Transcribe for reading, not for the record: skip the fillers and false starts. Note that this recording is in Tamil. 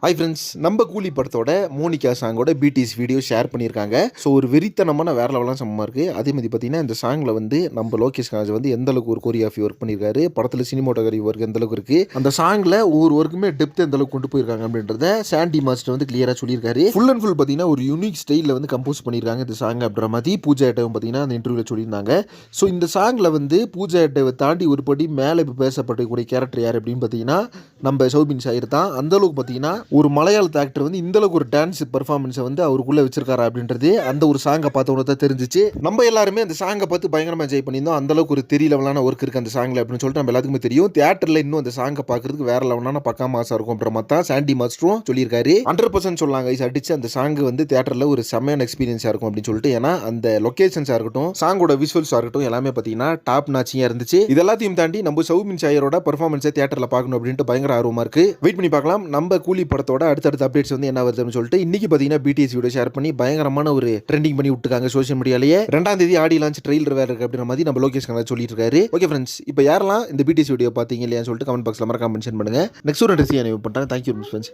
ஹாய் ஃப்ரெண்ட்ஸ், நம்ம கூலி படத்தோட மோனிகா சாங்கோட பிடிஎஸ் வீடியோ ஷேர் பண்ணியிருக்காங்க. ஸோ ஒரு வெறித்தனமான வேற லெவலாம் சமமாக இருக்குது. அதே மாதிரி பார்த்தீங்கன்னா இந்த சாங்கில் வந்து நம்ம லோகேஷ் கனகராஜ் வந்து எந்த அளவுக்கு ஒரு கோரியோகிராஃபி ஒர்க் பண்ணியிருக்காரு, படத்தில் சினிமோட்டோகிராஃபி ஒர்க் எந்த அளவுக்கு இருக்குது, அந்த சாங்கில் ஒவ்வொரு ஒர்க்குமே டெப்த் எந்த அளவுக்கு கொண்டு போயிருக்காங்க அப்படின்றத சாண்டி மாஸ்டர் வந்து கிளியராக சொல்லியிருக்காரு. ஃபுல் அண்ட் ஃபுல் பார்த்தீங்கன்னா ஒரு யூனிக் ஸ்டைலில் வந்து கம்போஸ் பண்ணியிருக்காங்க இந்த சாங் அப்படின்ற மாதிரி பூஜா ஹெக்டேவும் பார்த்தீங்கன்னா அந்த இன்டர்வியூவில் சொல்லியிருந்தாங்க. ஸோ இந்த சாங்கில் வந்து பூஜா ஹெக்டேவை தாண்டி ஒரு படி மேலே இப்போ பேசப்படக்கூடிய கேரக்டர் யார் அப்படின்னு பார்த்தீங்கன்னா நம்ம சௌபின் சாயிர் தான். அந்த அளவுக்கு பார்த்தீங்கன்னா ஒரு மலையாள ஆக்டர் வந்து இந்த அளவுக்கு ஒரு டான்ஸ் பெர்ஃபார்மன்ஸை வந்து அவருக்குள்ள வச்சிருக்காரு அப்படின்றது அந்த ஒரு சாங்கை பார்த்தவங்க தான் தெரிஞ்சிச்சு. நம்ம எல்லாருமே அந்த சாங்கை பார்த்து பயங்கரமாக என்ஜாய் பண்ணியிருந்தோம். அந்த அளவுக்கு ஒரு தெரிய லெவலான ஒர்க் இருக்குது அந்த சாங்கில் அப்படின்னு சொல்லிட்டு நம்ம எல்லாத்துக்குமே தெரியும். தியேட்டரில் இன்னும் அந்த சாங்கை பார்க்கறதுக்கு வேற லெவலான பக்கா மாசா இருக்கும் அப்படின்ற மாதிரி தான் சாண்டி மாஸ்டரும் சொல்லியிருக்காரு. 100% சொல்லாங்க அடிச்சு அந்த சாங்கு வந்து தியேட்டரில் ஒரு செம்மையான எக்ஸ்பீரியன்ஸாக இருக்கும் அப்படின்னு சொல்லிட்டு. ஏன்னா அந்த லொக்கேஷன்ஸாக இருக்கட்டும், சாங்கோட விஷுவல்ஸாக இருக்கட்டும், எல்லாமே பார்த்தீங்கன்னா டாப் நாச்சியாக இருந்துச்சு. இது எல்லாத்தையும் தாண்டி நம்ம சௌபின் சாயரோட பெர்ஃபார்மன்ஸை தியேட்டரில் பார்க்கணும் அப்படின்ட்டு பயங்கர ஆர்வமாக இருக்கு. வெயிட் பண்ணி பார்க்கலாம் நம்ம கூலி படத்தோட அடுத்தடுத்த அப்டேட்ஸ் வந்து என்ன வருதுன்னு சொல்லிட்டு. இன்னைக்கு பார்த்தீங்கன்னா பிடிஎஸ் வீடியோ ஷேர் பண்ணி பயங்கரமான ஒரு ட்ரெண்டிங் பண்ணி விட்டுருக்காங்க சோஷியல் மீடியாலேயே. 2ஆம் தேதி ஆடி லான்ச் ட்ரெயிலர் வேற இருக்கு அப்படின்ற மாதிரி நம்ம லோகேஷ் கனகராஜ் சொல்லிட்டு இருக்காரு. ஓகே ஃப்ரெண்ட்ஸ், இப்போ யாரெல்லாம் இந்த பிடிஎஸ் வீடியோ பார்த்தீங்க இல்லையான்னு சொல்லிட்டு கமெண்ட் பாக்ஸில் மறக்காம மென்ஷன் பண்ணுங்க. நெக்ஸ்ட் ஒரு ட்ரெஸ் பண்ணுறேன். Thank you friends.